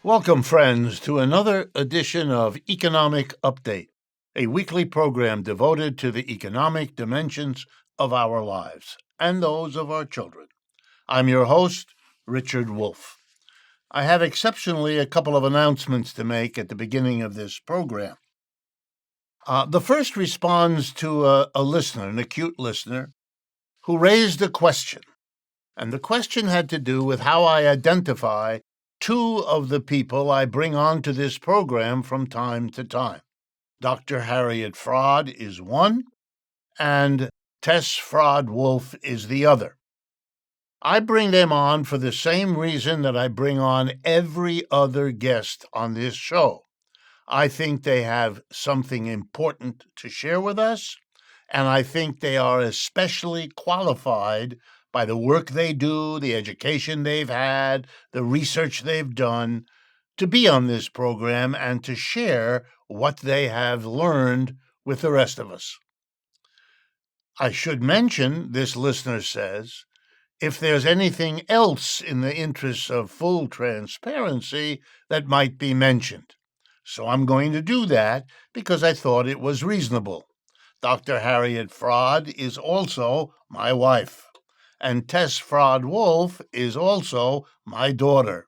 Welcome, friends, to another edition of Economic Update, a weekly program devoted to the economic dimensions of our lives and those of our children. I'm your host, Richard Wolff. I have exceptionally a couple of announcements to make at the beginning of this program. The first responds to a listener, an acute listener, who raised a question. And the question had to do with how I identify two of the people I bring onto this program from time to time. Dr. Harriet Fraad is one, and Tess Fraad Wolff is the other. I bring them on for the same reason that I bring on every other guest on this show. I think they have something important to share with us, and I think they are especially qualified by the work they do, the education they've had, the research they've done, to be on this program and to share what they have learned with the rest of us. I should mention, this listener says, if there's anything else in the interests of full transparency that might be mentioned. So I'm going to do that because I thought it was reasonable. Dr. Harriet Fraad is also my wife, and Tess Fraad Wolff is also my daughter.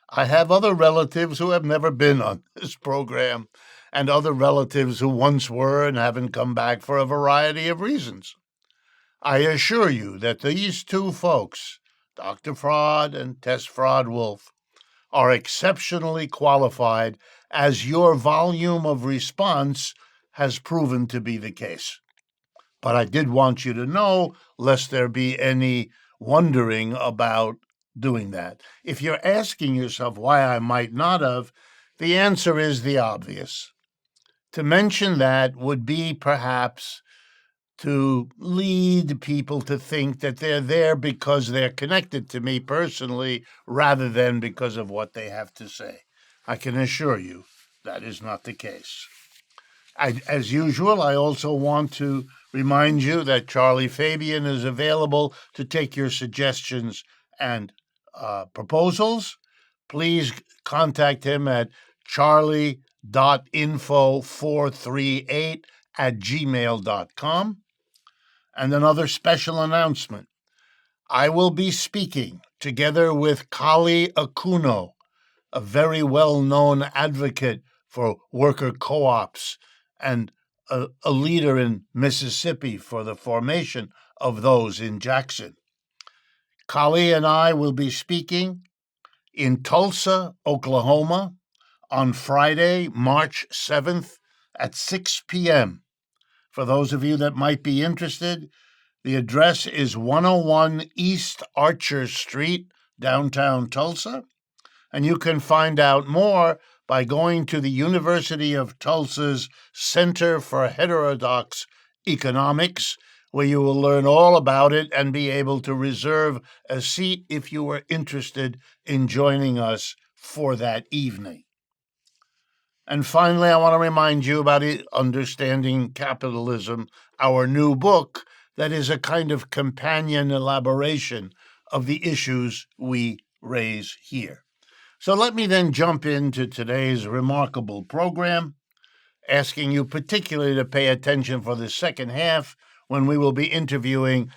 I have other relatives who have never been on this program, and other relatives who once were and haven't come back for a variety of reasons. I assure you that these two folks, Dr. Fraad and Tess Fraad Wolff, are exceptionally qualified, as your volume of response has proven to be the case. But I did want you to know, lest there be any wondering about doing that. If you're asking yourself why I might not have, the answer is the obvious. To mention that would be perhaps to lead people to think that they're there because they're connected to me personally rather than because of what they have to say. I can assure you that is not the case. As usual, I also want to remind you that Charlie Fabian is available to take your suggestions and proposals. Please contact him at charlie.info438@gmail.com. And another special announcement. I will be speaking together with Kali Akuno, a very well-known advocate for worker co-ops and a leader in Mississippi for the formation of those in Jackson. Kali and I will be speaking in Tulsa, Oklahoma, on Friday, March 7th at 6 p.m. For those of you that might be interested, the address is 101 East Archer Street, downtown Tulsa, and you can find out more by going to the University of Tulsa's Center for Heterodox Economics, where you will learn all about it and be able to reserve a seat if you are interested in joining us for that evening. And finally, I want to remind you about Understanding Capitalism, our new book that is a kind of companion elaboration of the issues we raise here. So let me then jump into today's remarkable program, asking you particularly to pay attention for the second half when we will be interviewing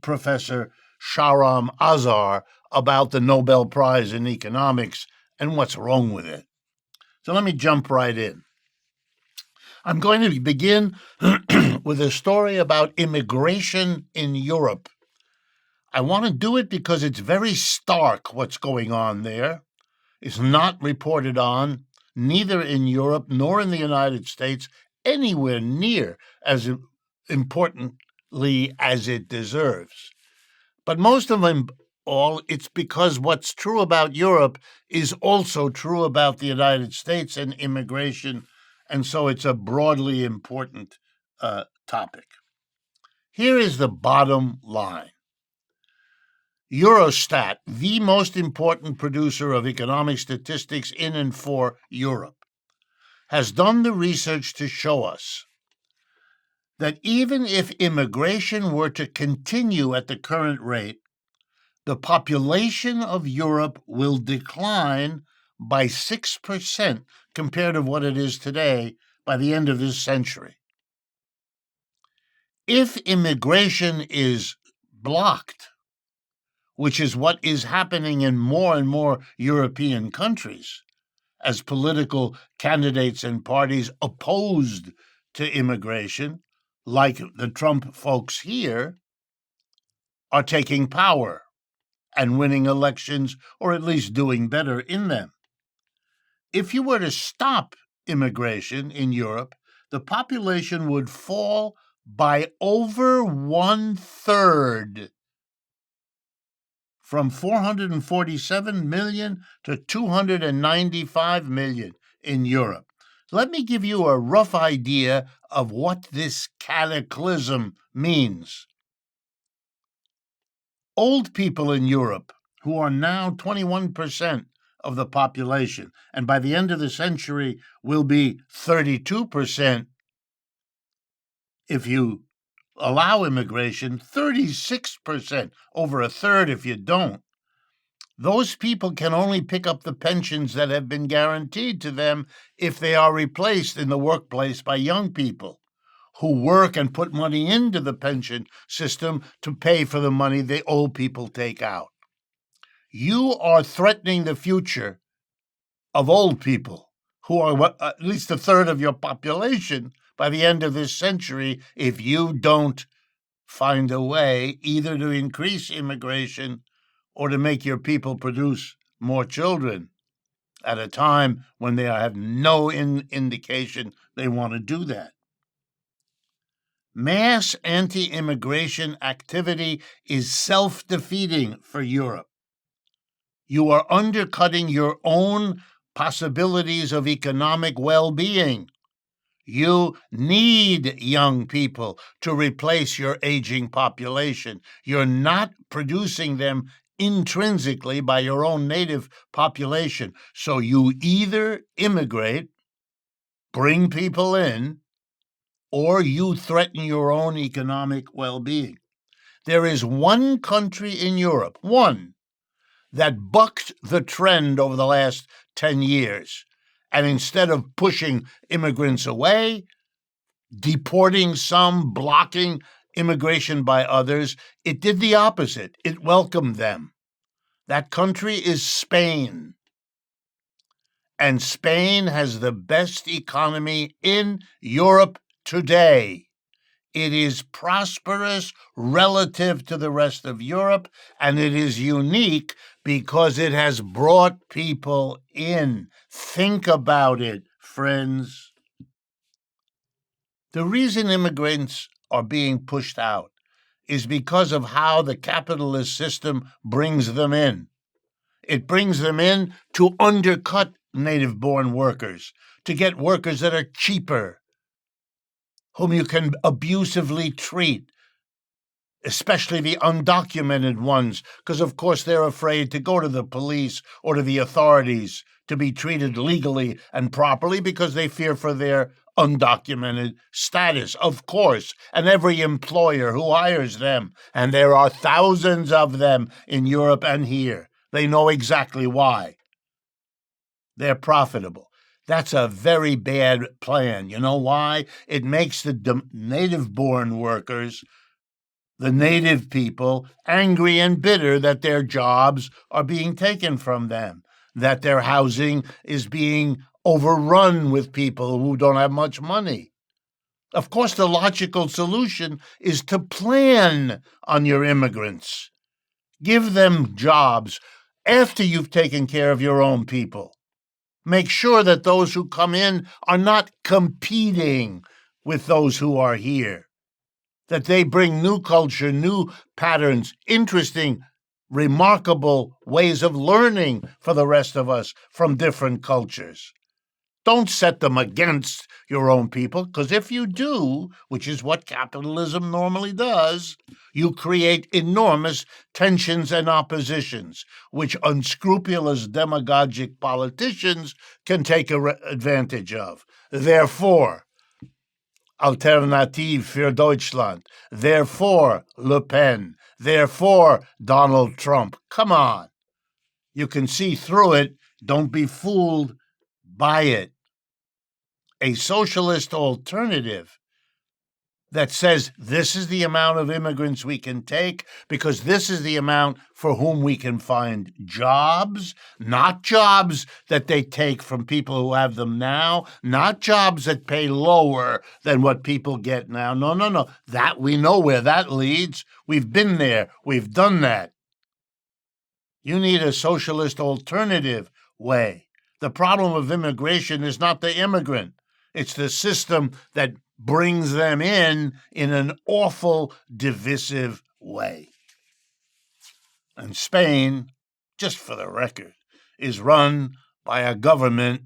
Professor Shahram Azhar about the Nobel Prize in economics and what's wrong with it. So let me jump right in. I'm going to begin with a story about immigration in Europe. I want to do it because it's very stark what's going on there. It's not reported on, neither in Europe nor in the United States, anywhere near as importantly as it deserves. But most of them all, it's because what's true about Europe is also true about the United States and immigration, and so it's a broadly important topic. Here is the bottom line. Eurostat, the most important producer of economic statistics in and for Europe, has done the research to show us that even if immigration were to continue at the current rate, the population of Europe will decline by 6% compared to what it is today by the end of this century. If immigration is blocked, which is what is happening in more and more European countries, as political candidates and parties opposed to immigration, like the Trump folks here, are taking power and winning elections, or at least doing better in them. If you were to stop immigration in Europe, the population would fall by over 1/3, from 447 million to 295 million in Europe. Let me give you a rough idea of what this cataclysm means. Old people in Europe, who are now 21% of the population, and by the end of the century will be 32% if you allow immigration, 36%, over a third if you don't. Those people can only pick up the pensions that have been guaranteed to them if they are replaced in the workplace by young people who work and put money into the pension system to pay for the money the old people take out. You are threatening the future of old people, who are at least a third of your population by the end of this century, if you don't find a way either to increase immigration or to make your people produce more children at a time when they have no indication they want to do that. Mass anti-immigration activity is self-defeating for Europe. You are undercutting your own possibilities of economic well-being. You need young people to replace your aging population. You're not producing them intrinsically by your own native population. So you either immigrate, bring people in, or you threaten your own economic well-being. There is one country in Europe, one, that bucked the trend over the last 10 years. And instead of pushing immigrants away, deporting some, blocking immigration by others, it did the opposite. It welcomed them. That country is Spain. And Spain has the best economy in Europe today. It is prosperous relative to the rest of Europe, and it is unique because it has brought people in. Think about it, friends. The reason immigrants are being pushed out is because of how the capitalist system brings them in. It brings them in to undercut native-born workers, to get workers that are cheaper, whom you can abusively treat, especially the undocumented ones, because, of course, they're afraid to go to the police or to the authorities to be treated legally and properly because they fear for their undocumented status, of course, and every employer who hires them, and there are thousands of them in Europe and here, they know exactly why. They're profitable. That's a very bad plan. You know why? It makes the native-born workers, the native people, angry and bitter that their jobs are being taken from them, that their housing is being overrun with people who don't have much money. Of course, the logical solution is to plan on your immigrants. Give them jobs after you've taken care of your own people. Make sure that those who come in are not competing with those who are here, that they bring new culture, new patterns, interesting, remarkable ways of learning for the rest of us from different cultures. Don't set them against your own people, because if you do, which is what capitalism normally does, you create enormous tensions and oppositions, which unscrupulous demagogic politicians can take advantage of. Therefore, Alternative für Deutschland. Therefore, Le Pen. Therefore, Donald Trump. Come on. You can see through it. Don't be fooled by it. A socialist alternative that says this is the amount of immigrants we can take because this is the amount for whom we can find jobs, not jobs that they take from people who have them now, not jobs that pay lower than what people get now. No. That we know where that leads. We've been there. We've done that. You need a socialist alternative way. The problem of immigration is not the immigrant. It's the system that brings them in an awful, divisive way. And Spain, just for the record, is run by a government,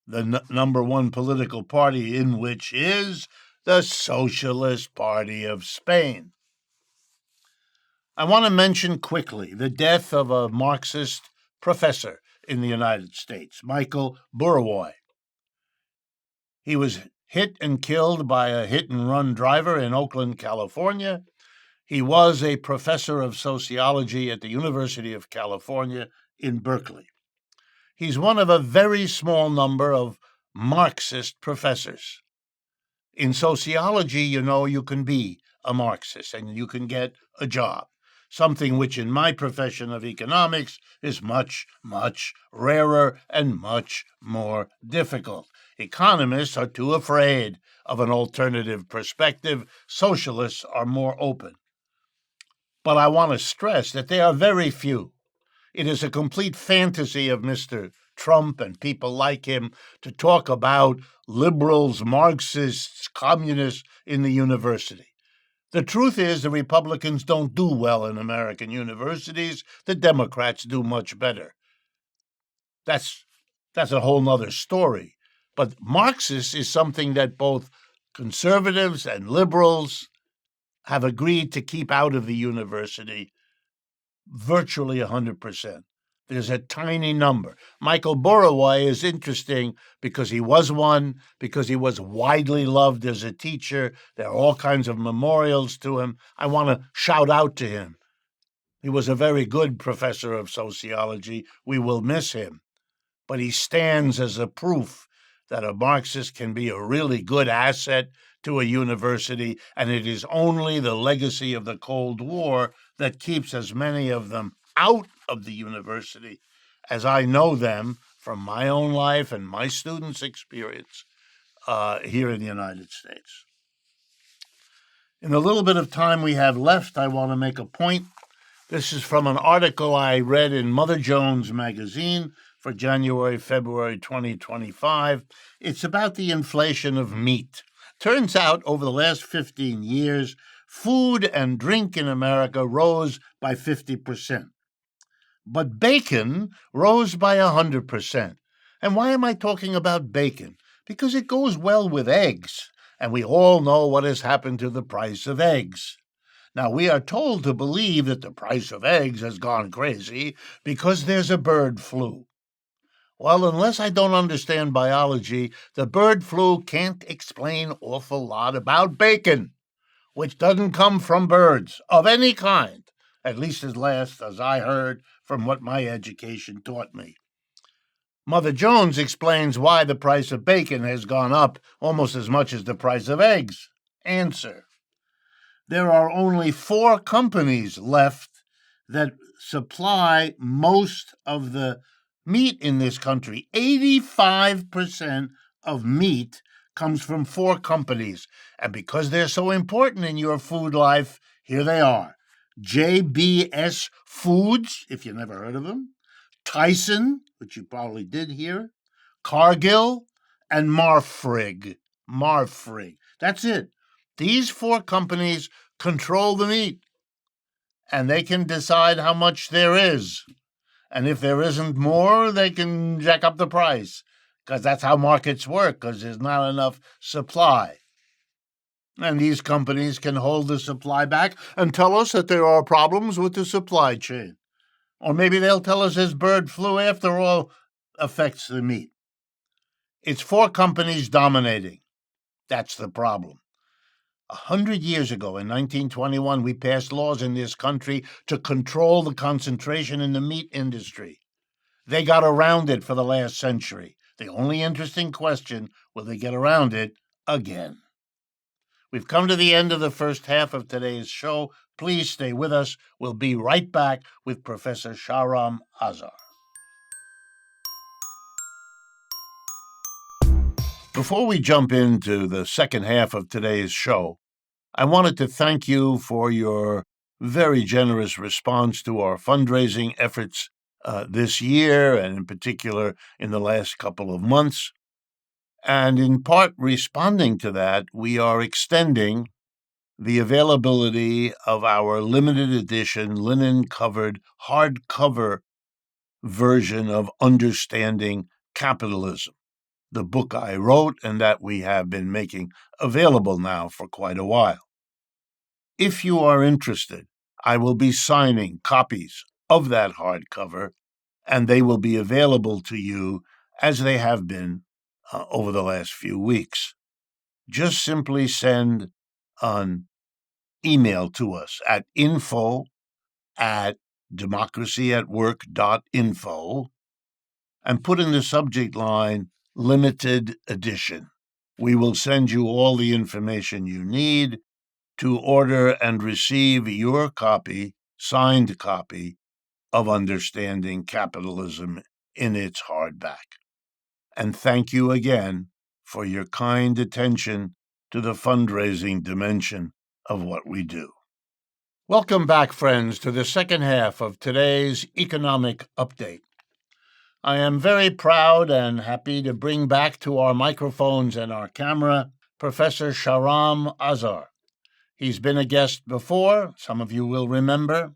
the number one political party in which is the Socialist Party of Spain. I want to mention quickly the death of a Marxist professor in the United States, Michael Burawoy. He was hit and killed by a hit-and-run driver in Oakland, California. He was a professor of sociology at the University of California in Berkeley. He's one of a very small number of Marxist professors. In sociology, you can be a Marxist and you can get a job, something which in my profession of economics is much, much rarer and much more difficult. Economists are too afraid of an alternative perspective. Socialists are more open. But I want to stress that they are very few. It is a complete fantasy of Mr. Trump and people like him to talk about liberals, Marxists, communists in the university. The truth is the Republicans don't do well in American universities. The Democrats do much better. That's a whole nother story. But Marxist is something that both conservatives and liberals have agreed to keep out of the university virtually 100%. There's a tiny number. Michael Burawoy is interesting because he was one, because he was widely loved as a teacher. There are all kinds of memorials to him. I want to shout out to him. He was a very good professor of sociology. We will miss him. But he stands as a proof that a Marxist can be a really good asset to a university, and it is only the legacy of the Cold War that keeps as many of them out of the university as I know them from my own life and my students' experience here in the United States. In the little bit of time we have left, I want to make a point. This is from an article I read in Mother Jones magazine for January, February 2025. It's about the inflation of meat. Turns out over the last 15 years, food and drink in America rose by 50%. But bacon rose by 100%. And why am I talking about bacon? Because it goes well with eggs, and we all know what has happened to the price of eggs. Now, we are told to believe that the price of eggs has gone crazy because there's a bird flu. Well, unless I don't understand biology, the bird flu can't explain an awful lot about bacon, which doesn't come from birds of any kind, at least as last as I heard from what my education taught me. Mother Jones explains why the price of bacon has gone up almost as much as the price of eggs. Answer: there are only 4 companies left that supply most of the meat in this country. 85% of meat comes from 4 companies. And because they're so important in your food life, here they are. JBS Foods, if you never heard of them, Tyson, which you probably did hear, Cargill, and Marfrig. That's it. These 4 companies control the meat, and they can decide how much there is. And if there isn't more, they can jack up the price, because that's how markets work, because there's not enough supply. And these companies can hold the supply back and tell us that there are problems with the supply chain. Or maybe they'll tell us this bird flu, after all, affects the meat. It's 4 companies dominating. That's the problem. 100 years ago, in 1921, we passed laws in this country to control the concentration in the meat industry. They got around it for the last century. The only interesting question, will they get around it again? We've come to the end of the first half of today's show. Please stay with us. We'll be right back with Professor Shahram Azhar. Before we jump into the second half of today's show, I wanted to thank you for your very generous response to our fundraising efforts this year, and in particular in the last couple of months. And in part responding to that, we are extending the availability of our limited edition, linen-covered, hardcover version of Understanding Capitalism, the book I wrote and that we have been making available now for quite a while. If you are interested, I will be signing copies of that hardcover, and they will be available to you as they have been over the last few weeks. Just simply send an email to us at info@democracyatwork.info and put in the subject line limited edition. We will send you all the information you need to order and receive your copy, signed copy, of Understanding Capitalism in its hardback. And thank you again for your kind attention to the fundraising dimension of what we do. Welcome back, friends, to the second half of today's economic update. I am very proud and happy to bring back to our microphones and our camera Professor Shahram Azhar. He's been a guest before, some of you will remember,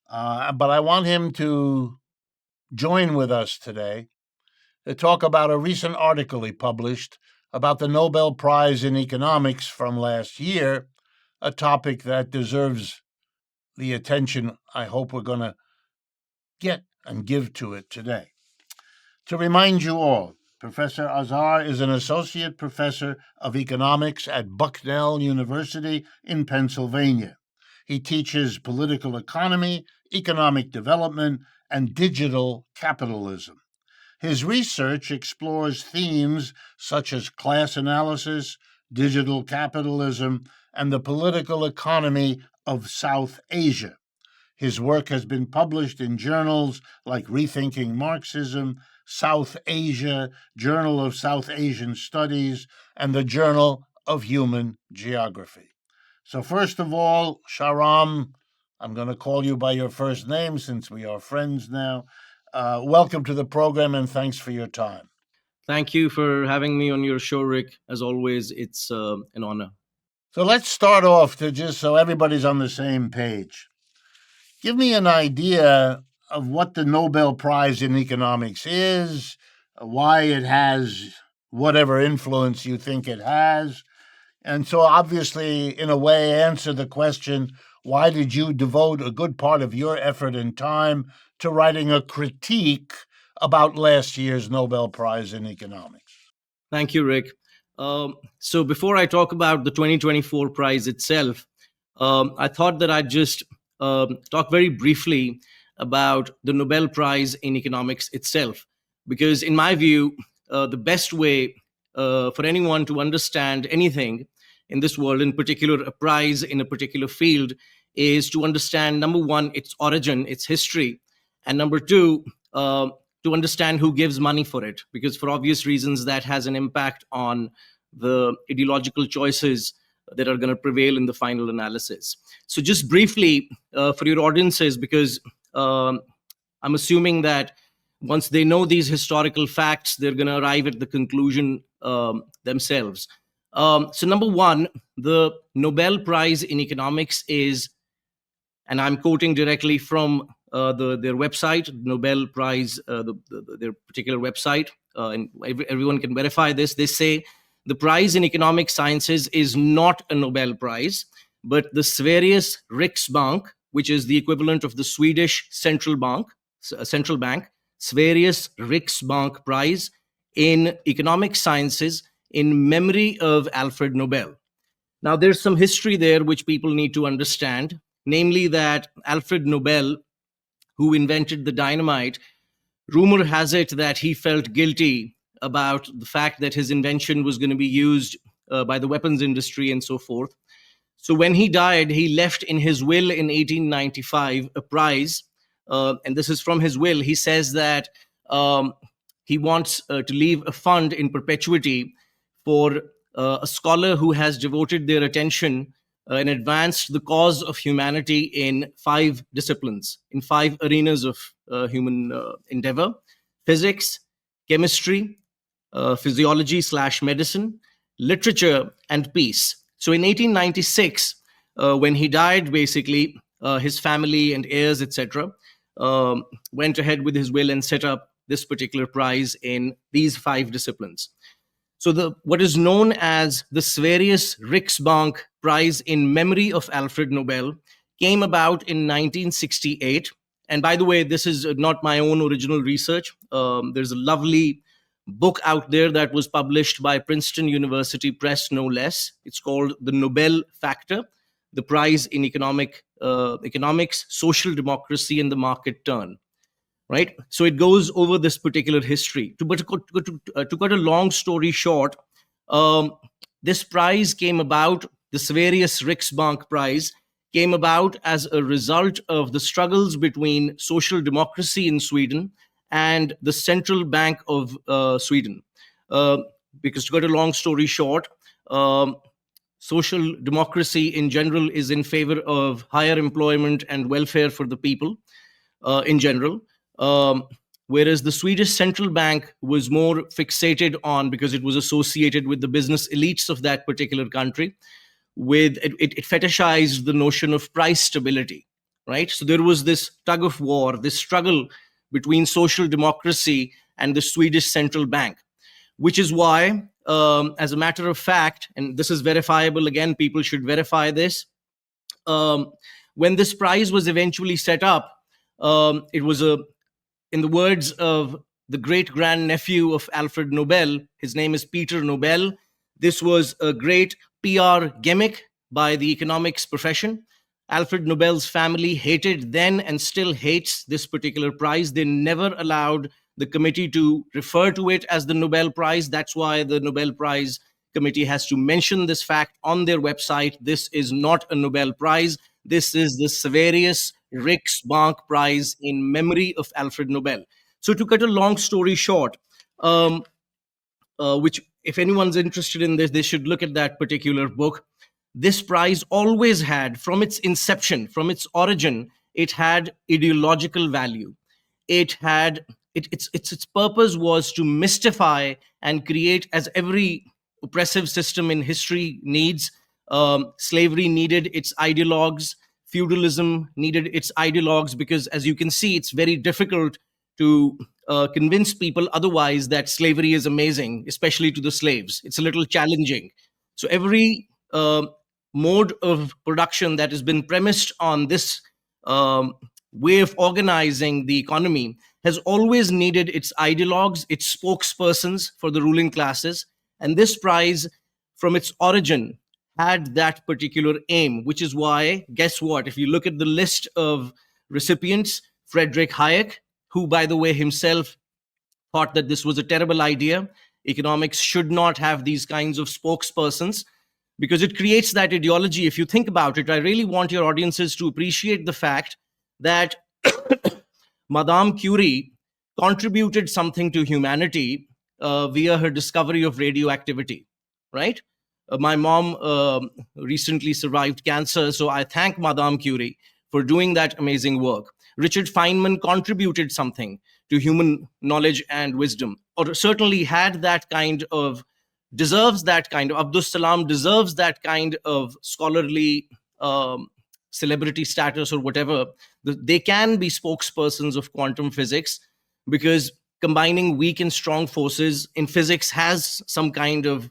but I want him to join with us today to talk about a recent article he published about the Nobel Prize in Economics from last year, a topic that deserves the attention I hope we're going to get and give to it today. To remind you all, Professor Azhar is an associate professor of economics at Bucknell University in Pennsylvania. He teaches political economy, economic development, and digital capitalism. His research explores themes such as class analysis, digital capitalism, and the political economy of South Asia. His work has been published in journals like Rethinking Marxism, South Asia, Journal of South Asian Studies, and the Journal of Human Geography. So first of all, Shahram, I'm going to call you by your first name since we are friends now. Welcome to the program and thanks for your time. Thank you for having me on your show, Rick. As always, it's an honor. So let's start off to just so everybody's on the same page. Give me an idea of what the Nobel Prize in Economics is, why it has whatever influence you think it has, and so obviously, in a way, answer the question, why did you devote a good part of your effort and time to writing a critique about last year's Nobel Prize in Economics? Thank you, Rick. So before I talk about the 2024 prize itself, I thought that I'd just talk very briefly about the Nobel Prize in Economics itself, because in my view, the best way for anyone to understand anything in this world, in particular a prize in a particular field, is to understand, number one, its origin, its history, and number two, to understand who gives money for it, because for obvious reasons that has an impact on the ideological choices that are going to prevail in the final analysis. So just briefly for your audiences, because I'm assuming that once they know these historical facts, they're going to arrive at the conclusion themselves. So number one, the Nobel Prize in Economics is, and I'm quoting directly from their website, Nobel Prize, their particular website, and everyone can verify this. They say the prize in economic sciences is not a Nobel Prize, but the Sveriges Riksbank, which is the equivalent of the Swedish central bank, Sveriges Riksbank Prize in economic sciences in memory of Alfred Nobel. Now, there's some history there which people need to understand, namely that Alfred Nobel, who invented the dynamite, Rumor has it that he felt guilty about the fact that his invention was going to be used by the weapons industry and so forth. So when he died, he left in his will in 1895 a prize, and this is from his will. He says that he wants to leave a fund in perpetuity for a scholar who has devoted their attention and advanced the cause of humanity in 5 disciplines, in 5 arenas of human endeavor: physics, chemistry, physiology / medicine, literature, and peace. So in 1896, when he died, basically, his family and heirs, etc., went ahead with his will and set up this particular prize in these 5 disciplines. So what is known as the Sveriges Riksbank Prize in memory of Alfred Nobel came about in 1968. And by the way, this is not my own original research. There's a lovely book out there that was published by Princeton University Press, no less. It's called The Nobel Factor, the Prize in Economics, Social Democracy, and the Market Turn. Right? So it goes over this particular history. To cut a long story short, this prize came about, the Sveriges Riksbank Prize, came about as a result of the struggles between social democracy in Sweden and the Central Bank of Sweden. Because to cut a long story short, social democracy in general is in favor of higher employment and welfare for the people in general. Whereas the Swedish central bank was more fixated on, because it was associated with the business elites of that particular country, with it fetishized the notion of price stability, right? So there was this tug of war, this struggle between social democracy and the Swedish central bank, which is why, as a matter of fact, and this is verifiable, again, people should verify this, when this prize was eventually set up, it was in the words of the great grandnephew of Alfred Nobel, his name is Peter Nobel. This was a great PR gimmick by the economics profession. Alfred Nobel's family hated then and still hates this particular prize. They never allowed the committee to refer to it as the Nobel Prize. That's why the Nobel Prize committee has to mention this fact on their website. This is not a Nobel Prize. This is the Sveriges Riksbank Prize in memory of Alfred Nobel. So to cut a long story short, which if anyone's interested in this, they should look at that particular book. This prize always had, from its inception, from its origin, it had ideological value. It had its purpose was to mystify and create, as every oppressive system in history needs. Slavery needed its ideologues. Feudalism needed its ideologues, because, as you can see, it's very difficult to convince people otherwise that slavery is amazing, especially to the slaves. It's a little challenging. So every mode of production that has been premised on this way of organizing the economy has always needed its ideologues, its spokespersons for the ruling classes. And this prize, from its origin, had that particular aim, which is why, guess what? If you look at the list of recipients, Friedrich Hayek, who, by the way, himself thought that this was a terrible idea. Economics should not have these kinds of spokespersons, because it creates that ideology. If you think about it, I really want your audiences to appreciate the fact that Madame Curie contributed something to humanity via her discovery of radioactivity, right? My mom recently survived cancer, so I thank Madame Curie for doing that amazing work. Richard Feynman contributed something to human knowledge and wisdom, or certainly had that kind of, deserves that kind of, Abdus Salam deserves that kind of scholarly celebrity status or whatever. They can be spokespersons of quantum physics, because combining weak and strong forces in physics has some kind of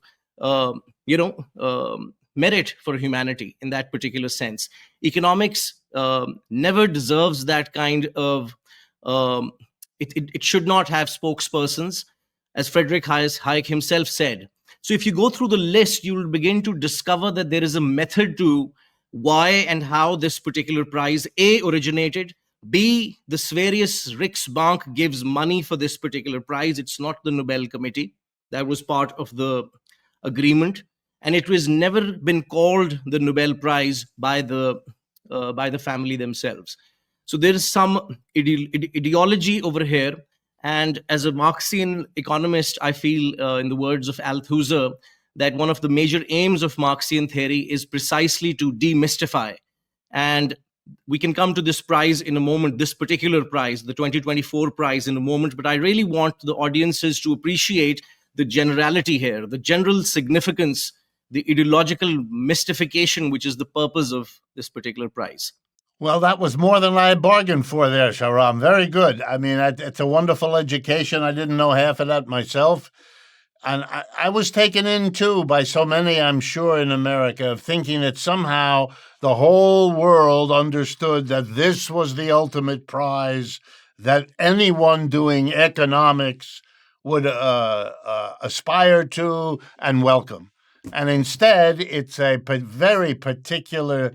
merit for humanity in that particular sense. Economics never deserves that kind of, it should not have spokespersons, as Friedrich Hayek himself said. So if you go through the list, you will begin to discover that there is a method to why and how this particular prize, A, originated, B, the Sveriges Riksbank gives money for this particular prize. It's not the Nobel Committee. That was part of the agreement. And it was never been called the Nobel Prize by the family themselves. So there is some ideology over here. And as a Marxian economist, I feel, in the words of Althusser, that one of the major aims of Marxian theory is precisely to demystify. And we can come to this prize in a moment, this particular prize, the 2024 prize, in a moment. But I really want the audiences to appreciate the generality here, the general significance, the ideological mystification, which is the purpose of this particular prize. Well, that was more than I bargained for there, Shahram. Very good. I mean, it's a wonderful education. I didn't know half of that myself. And I was taken in, too, by so many, I'm sure, in America, of thinking that somehow the whole world understood that this was the ultimate prize, that anyone doing economics would aspire to and welcome. And instead, it's a very particular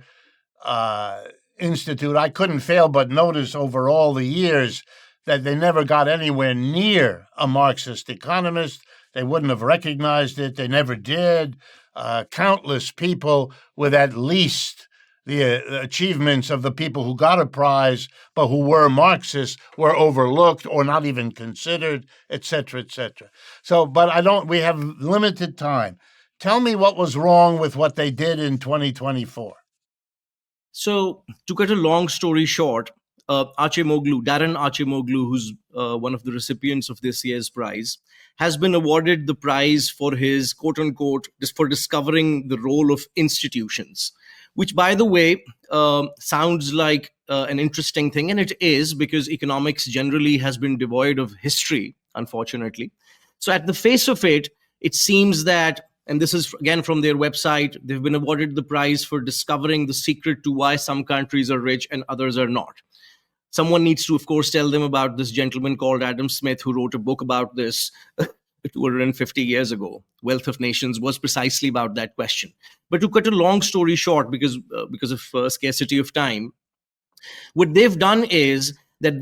institute. I couldn't fail but notice over all the years that they never got anywhere near a Marxist economist. They wouldn't have recognized it. They never did. Countless people with at least the achievements of the people who got a prize, but who were Marxists, were overlooked or not even considered, et cetera, et cetera. So, but we have limited time. Tell me what was wrong with what they did in 2024. So, to cut a long story short, Darren Acemoglu, who's one of the recipients of this year's prize, has been awarded the prize for his quote-unquote, for discovering the role of institutions, which, by the way, sounds like an interesting thing, and it is, because economics generally has been devoid of history, unfortunately. So at the face of it, it seems that, and this is again from their website, they've been awarded the prize for discovering the secret to why some countries are rich and others are not. Someone needs to, of course, tell them about this gentleman called Adam Smith, who wrote a book about this 250 years ago. Wealth of Nations was precisely about that question. But to cut a long story short, because of scarcity of time, what they've done is that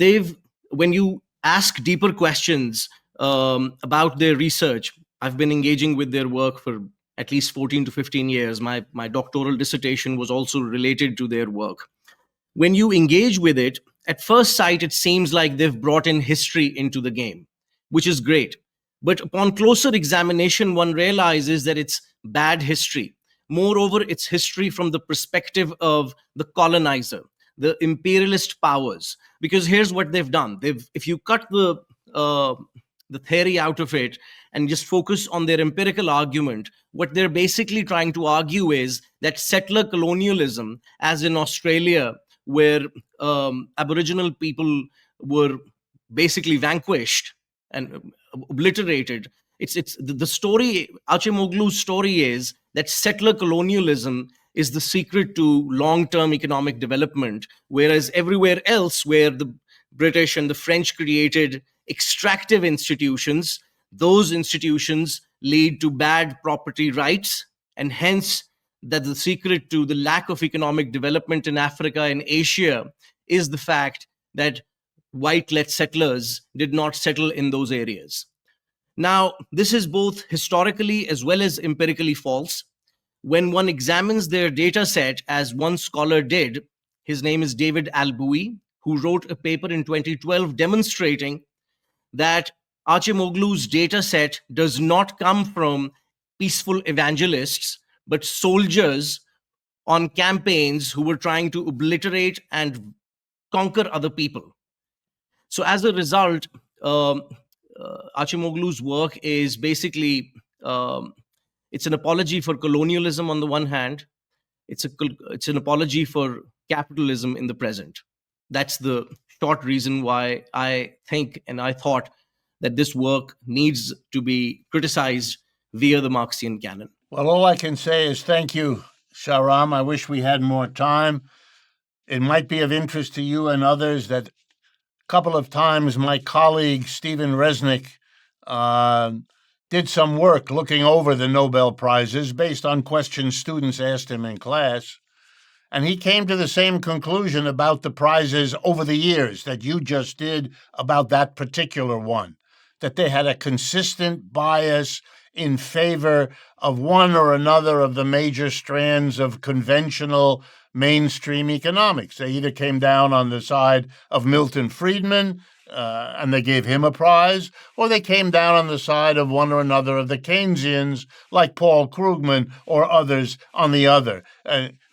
when you ask deeper questions about their research, I've been engaging with their work for at least 14 to 15 years. My doctoral dissertation was also related to their work. When you engage with it, at first sight, it seems like they've brought in history into the game, which is great. But upon closer examination, one realizes that it's bad history. Moreover, it's history from the perspective of the colonizer, the imperialist powers. Because here's what they've done. If you cut the theory out of it and just focus on their empirical argument, what they're basically trying to argue is that settler colonialism, as in Australia, where Aboriginal people were basically vanquished and obliterated. It's the story. Acemoglu's story is that settler colonialism is the secret to long-term economic development, whereas everywhere else, where the British and the French created extractive institutions, those institutions lead to bad property rights, and hence that the secret to the lack of economic development in Africa and Asia is the fact that white-led settlers did not settle in those areas. Now, this is both historically as well as empirically false. When one examines their data set, as one scholar did, his name is David Albuy, who wrote a paper in 2012 demonstrating that Acemoglu's data set does not come from peaceful evangelists, but soldiers on campaigns who were trying to obliterate and conquer other people. So as a result, Acemoglu's work is basically, it's an apology for colonialism on the one hand. It's an apology for capitalism in the present. That's the short reason why I think and I thought that this work needs to be criticized via the Marxian canon. Well, all I can say is thank you, Shahram. I wish we had more time. It might be of interest to you and others that a couple of times my colleague, Stephen Resnick, did some work looking over the Nobel Prizes based on questions students asked him in class. And he came to the same conclusion about the prizes over the years that you just did about that particular one, that they had a consistent bias in favor of one or another of the major strands of conventional mainstream economics. They either came down on the side of Milton Friedman, and they gave him a prize, or they came down on the side of one or another of the Keynesians, like Paul Krugman or others on the other.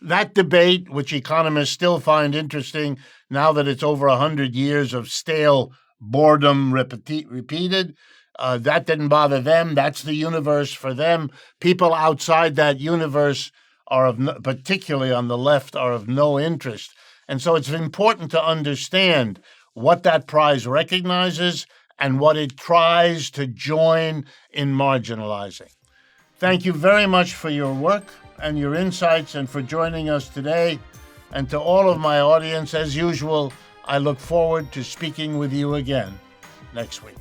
That debate, which economists still find interesting now that it's over 100 years of stale boredom repeated, that didn't bother them. That's the universe for them. People outside that universe particularly on the left, are of no interest. And so it's important to understand what that prize recognizes and what it tries to join in marginalizing. Thank you very much for your work and your insights and for joining us today. And to all of my audience, as usual, I look forward to speaking with you again next week.